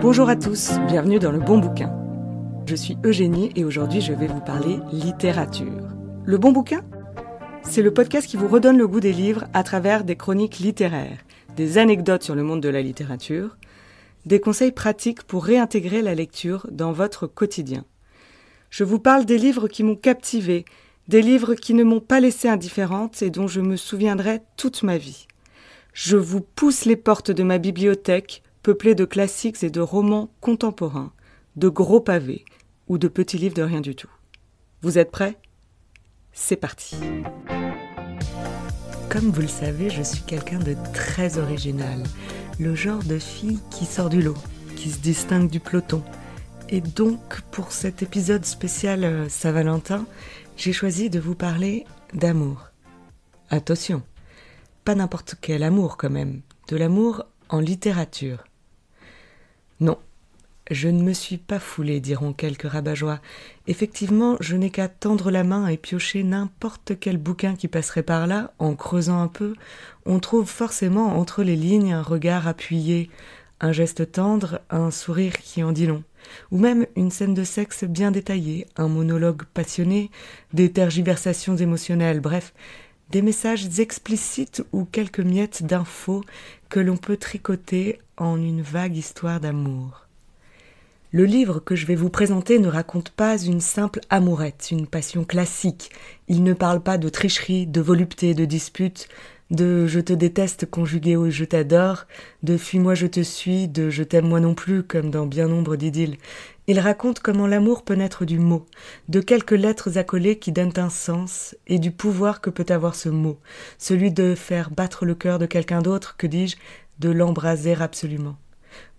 Bonjour à tous, bienvenue dans Le Bon Bouquin. Je suis Eugénie et aujourd'hui je vais vous parler littérature. Le Bon Bouquin ? C'est le podcast qui vous redonne le goût des livres à travers des chroniques littéraires, des anecdotes sur le monde de la littérature, des conseils pratiques pour réintégrer la lecture dans votre quotidien. Je vous parle des livres qui m'ont captivée, des livres qui ne m'ont pas laissée indifférente et dont je me souviendrai toute ma vie. Je vous pousse les portes de ma bibliothèque, peuplée de classiques et de romans contemporains, de gros pavés ou de petits livres de rien du tout. Vous êtes prêts ? C'est parti. Comme vous le savez, je suis quelqu'un de très original, le genre de fille qui sort du lot, qui se distingue du peloton. Et donc, pour cet épisode spécial Saint-Valentin, j'ai choisi de vous parler d'amour. Attention, pas n'importe quel amour quand même, de l'amour en littérature. Non, je ne me suis pas foulée, diront quelques rabat-joie. Effectivement, je n'ai qu'à tendre la main et piocher n'importe quel bouquin qui passerait par là, en creusant un peu, on trouve forcément entre les lignes un regard appuyé, un geste tendre, un sourire qui en dit long, ou même une scène de sexe bien détaillée, un monologue passionné, des tergiversations émotionnelles, bref, des messages explicites ou quelques miettes d'infos que l'on peut tricoter en une vague histoire d'amour. Le livre que je vais vous présenter ne raconte pas une simple amourette, une passion classique. Il ne parle pas de tricherie, de volupté, de dispute, de « je te déteste » conjugué au « je t'adore », de « fuis-moi, je te suis », de « je t'aime moi non plus » comme dans bien nombre d'idylles. Il raconte comment l'amour peut naître du mot, de quelques lettres accolées qui donnent un sens et du pouvoir que peut avoir ce mot, celui de faire battre le cœur de quelqu'un d'autre, que dis-je, de l'embraser absolument.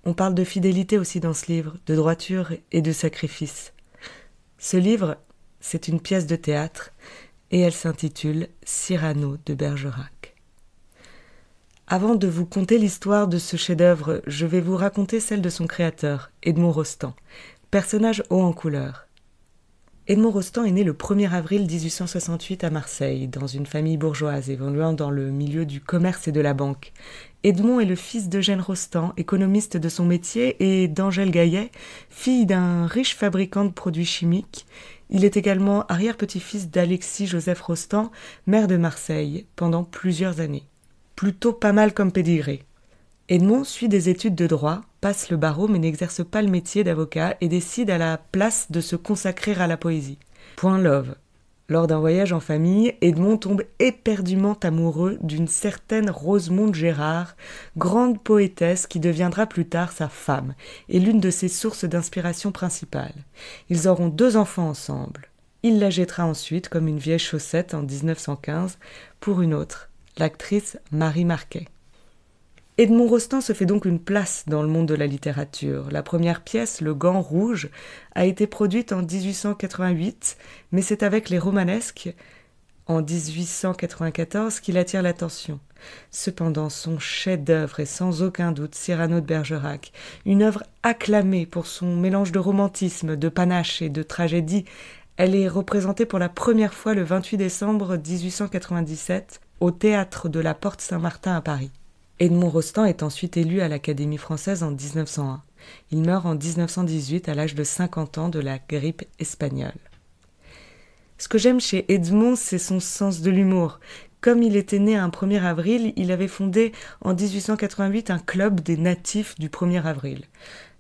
On parle de fidélité aussi dans ce livre, de droiture et de sacrifice. Ce livre, c'est une pièce de théâtre et elle s'intitule Cyrano de Bergerac. Avant de vous conter l'histoire de ce chef-d'œuvre, je vais vous raconter celle de son créateur, Edmond Rostand, personnage haut en couleur. Edmond Rostand est né le 1er avril 1868 à Marseille, dans une famille bourgeoise évoluant dans le milieu du commerce et de la banque. Edmond est le fils d'Eugène Rostand, économiste de son métier, et d'Angèle Gaillet, fille d'un riche fabricant de produits chimiques. Il est également arrière-petit-fils d'Alexis-Joseph Rostand, maire de Marseille, pendant plusieurs années. Plutôt pas mal comme pédigré. Edmond suit des études de droit, passe le barreau mais n'exerce pas le métier d'avocat et décide à la place de se consacrer à la poésie. Point love. Lors d'un voyage en famille, Edmond tombe éperdument amoureux d'une certaine Rosemonde Gérard, grande poétesse qui deviendra plus tard sa femme et l'une de ses sources d'inspiration principales. Ils auront 2 enfants ensemble. Il la jettera ensuite comme une vieille chaussette en 1915 pour une autre, l'actrice Marie Marquet. Edmond Rostand se fait donc une place dans le monde de la littérature. La première pièce, Le Gant Rouge, a été produite en 1888, mais c'est avec les romanesques, en 1894, qu'il attire l'attention. Cependant, son chef-d'œuvre est sans aucun doute Cyrano de Bergerac, une œuvre acclamée pour son mélange de romantisme, de panache et de tragédie. Elle est représentée pour la première fois le 28 décembre 1897 au théâtre de la Porte Saint-Martin à Paris. Edmond Rostand est ensuite élu à l'Académie française en 1901. Il meurt en 1918 à l'âge de 50 ans de la grippe espagnole. Ce que j'aime chez Edmond, c'est son sens de l'humour. Comme il était né un 1er avril, il avait fondé en 1888 un club des natifs du 1er avril.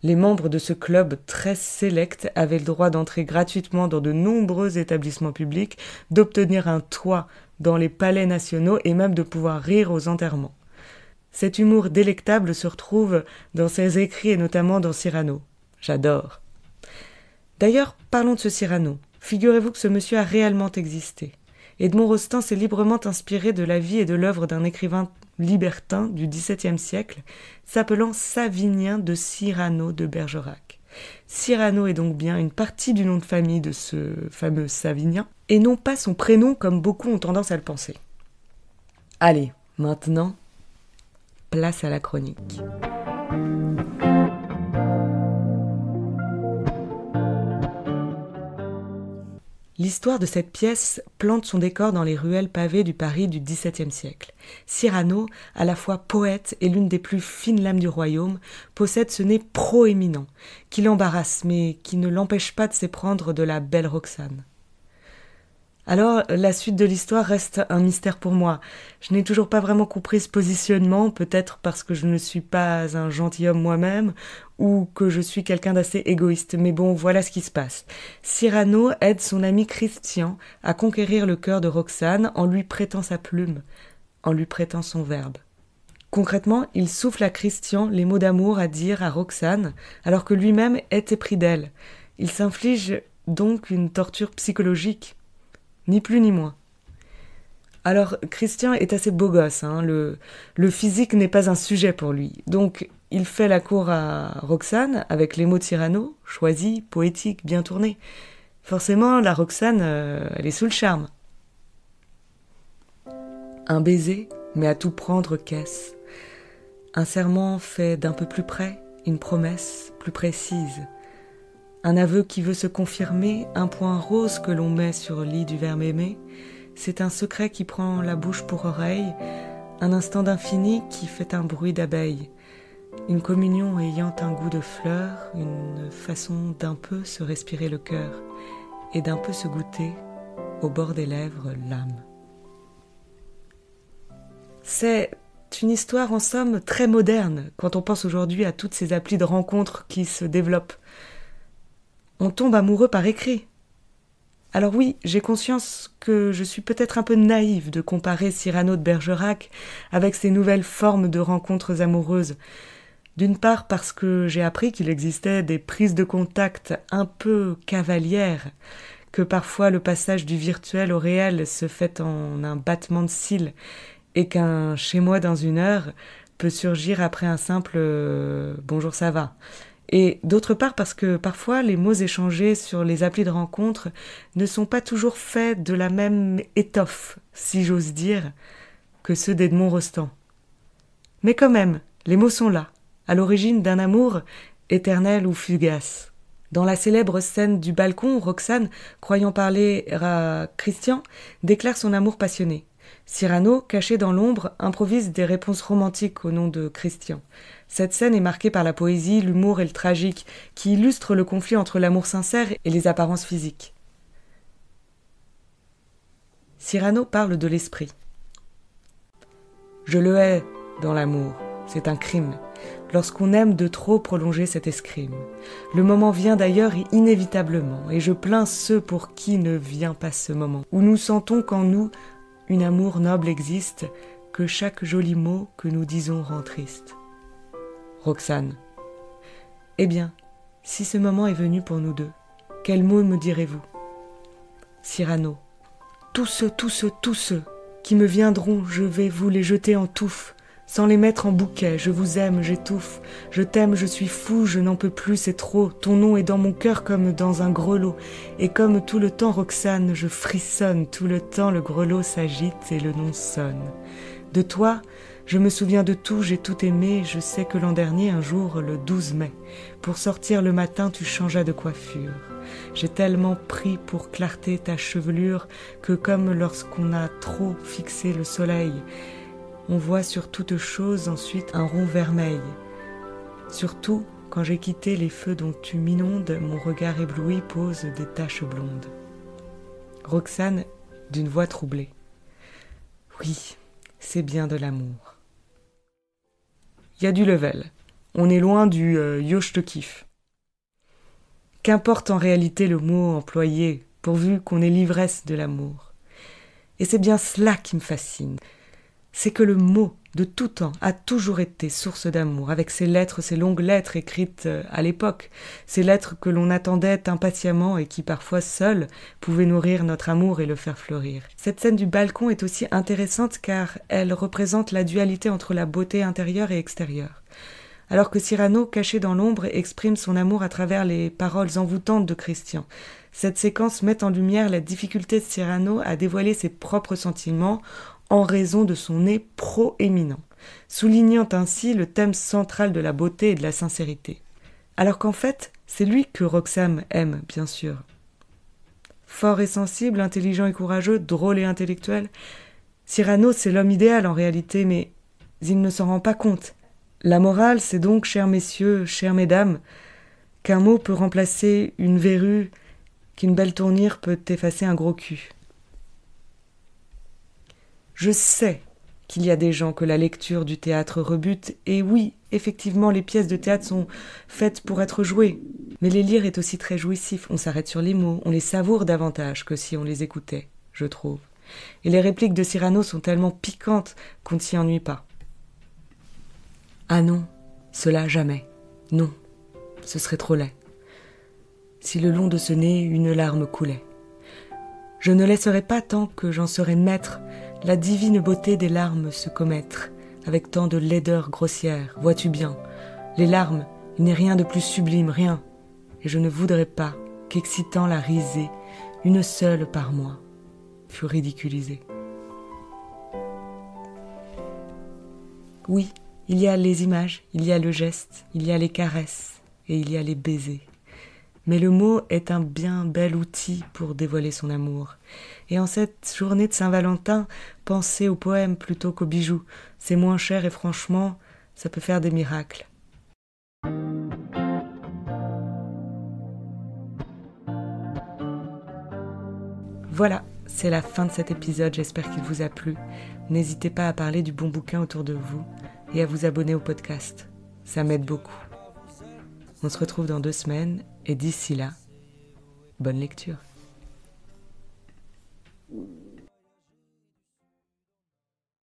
Les membres de ce club très sélect avaient le droit d'entrer gratuitement dans de nombreux établissements publics, d'obtenir un toit dans les palais nationaux et même de pouvoir rire aux enterrements. Cet humour délectable se retrouve dans ses écrits et notamment dans Cyrano. J'adore. D'ailleurs, parlons de ce Cyrano. Figurez-vous que ce monsieur a réellement existé. Edmond Rostand s'est librement inspiré de la vie et de l'œuvre d'un écrivain libertin du XVIIe siècle, s'appelant Savinien de Cyrano de Bergerac. Cyrano est donc bien une partie du nom de famille de ce fameux Savinien, et non pas son prénom comme beaucoup ont tendance à le penser. Allez, maintenant, place à la chronique. L'histoire de cette pièce plante son décor dans les ruelles pavées du Paris du XVIIe siècle. Cyrano, à la fois poète et l'une des plus fines lames du royaume, possède ce nez proéminent, qui l'embarrasse mais qui ne l'empêche pas de s'éprendre de la belle Roxane. Alors, la suite de l'histoire reste un mystère pour moi. Je n'ai toujours pas vraiment compris ce positionnement, peut-être parce que je ne suis pas un gentilhomme moi-même, ou que je suis quelqu'un d'assez égoïste. Mais bon, voilà ce qui se passe. Cyrano aide son ami Christian à conquérir le cœur de Roxane en lui prêtant sa plume, en lui prêtant son verbe. Concrètement, il souffle à Christian les mots d'amour à dire à Roxane, alors que lui-même est épris d'elle. Il s'inflige donc une torture psychologique. Ni plus ni moins. Alors, Christian est assez beau gosse, le physique n'est pas un sujet pour lui. Donc, il fait la cour à Roxane avec les mots de Cyrano, choisis, poétiques, bien tournés. Forcément, la Roxane, elle est sous le charme. Un baiser, mais à tout prendre qu'est-ce ? Un serment fait d'un peu plus près, une promesse plus précise. Un aveu qui veut se confirmer, un point rose que l'on met sur le lit du verbe aimé, c'est un secret qui prend la bouche pour oreille, un instant d'infini qui fait un bruit d'abeille, une communion ayant un goût de fleur, une façon d'un peu se respirer le cœur et d'un peu se goûter, au bord des lèvres, l'âme. C'est une histoire en somme très moderne quand on pense aujourd'hui à toutes ces applis de rencontres qui se développent. On tombe amoureux par écrit. Alors oui, j'ai conscience que je suis peut-être un peu naïve de comparer Cyrano de Bergerac avec ces nouvelles formes de rencontres amoureuses. D'une part parce que j'ai appris qu'il existait des prises de contact un peu cavalières, que parfois le passage du virtuel au réel se fait en un battement de cils, et qu'un « chez moi dans une heure » peut surgir après un simple « bonjour ça va ». Et d'autre part parce que parfois les mots échangés sur les applis de rencontre ne sont pas toujours faits de la même étoffe, si j'ose dire, que ceux d'Edmond Rostand. Mais quand même, les mots sont là, à l'origine d'un amour éternel ou fugace. Dans la célèbre scène du balcon, Roxane, croyant parler à Christian, déclare son amour passionné. Cyrano, caché dans l'ombre, improvise des réponses romantiques au nom de Christian. Cette scène est marquée par la poésie, l'humour et le tragique, qui illustrent le conflit entre l'amour sincère et les apparences physiques. Cyrano parle de l'esprit. Je le hais dans l'amour, c'est un crime, lorsqu'on aime de trop prolonger cette escrime. Le moment vient d'ailleurs inévitablement, et je plains ceux pour qui ne vient pas ce moment, où nous sentons qu'en nous, une amour noble existe, que chaque joli mot que nous disons rend triste. Roxane. Eh bien, si ce moment est venu pour nous deux, quel mot me direz-vous ? Cyrano. Tous ceux qui me viendront, je vais vous les jeter en touffe, sans les mettre en bouquet. Je vous aime, j'étouffe, je t'aime, je suis fou, je n'en peux plus, c'est trop. Ton nom est dans mon cœur comme dans un grelot, et comme tout le temps, Roxane, je frissonne, tout le temps le grelot s'agite et le nom sonne. De toi, je me souviens de tout, j'ai tout aimé, je sais que l'an dernier, un jour, le 12 mai, pour sortir le matin, tu changeas de coiffure. J'ai tellement pris pour clarté ta chevelure que comme lorsqu'on a trop fixé le soleil, on voit sur toute chose ensuite un rond vermeil. Surtout, quand j'ai quitté les feux dont tu m'inondes, mon regard ébloui pose des taches blondes. Roxane, d'une voix troublée. Oui, c'est bien de l'amour. Il y a du level. On est loin du yo je te kiffe. Qu'importe en réalité le mot employé, pourvu qu'on ait l'ivresse de l'amour. Et c'est bien cela qui me fascine. C'est que le mot, de tout temps, a toujours été source d'amour, avec ces lettres, ces longues lettres écrites à l'époque, ces lettres que l'on attendait impatiemment et qui parfois seules pouvaient nourrir notre amour et le faire fleurir. Cette scène du balcon est aussi intéressante car elle représente la dualité entre la beauté intérieure et extérieure. Alors que Cyrano, caché dans l'ombre, exprime son amour à travers les paroles envoûtantes de Christian. Cette séquence met en lumière la difficulté de Cyrano à dévoiler ses propres sentiments en raison de son nez proéminent, soulignant ainsi le thème central de la beauté et de la sincérité. Alors qu'en fait, c'est lui que Roxane aime, bien sûr. fort et sensible, intelligent et courageux, drôle et intellectuel. Cyrano, c'est l'homme idéal en réalité, mais il ne s'en rend pas compte. La morale, c'est donc, chers messieurs, chères mesdames, qu'un mot peut remplacer une verrue, qu'une belle tournure peut effacer un gros cul. Je sais qu'il y a des gens que la lecture du théâtre rebute, et oui, effectivement, les pièces de théâtre sont faites pour être jouées. Mais les lire est aussi très jouissif, on s'arrête sur les mots, on les savoure davantage que si on les écoutait, je trouve. Et les répliques de Cyrano sont tellement piquantes qu'on ne s'y ennuie pas. Ah non, cela jamais. Non, ce serait trop laid. Si le long de ce nez une larme coulait. Je ne laisserai pas tant que j'en serai maître la divine beauté des larmes se commettre, avec tant de laideur grossière, vois-tu bien. Les larmes, il n'est rien de plus sublime, rien. Et je ne voudrais pas qu'excitant la risée, une seule par mois, fût ridiculisée. Oui, il y a les images, il y a le geste, il y a les caresses, et il y a les baisers. Mais le mot est un bien bel outil pour dévoiler son amour. Et en cette journée de Saint-Valentin, pensez au poème plutôt qu'aux bijoux. C'est moins cher et franchement, ça peut faire des miracles. Voilà, c'est la fin de cet épisode, j'espère qu'il vous a plu. N'hésitez pas à parler du bon bouquin autour de vous et à vous abonner au podcast. Ça m'aide beaucoup. On se retrouve dans 2 semaines et d'ici là, bonne lecture.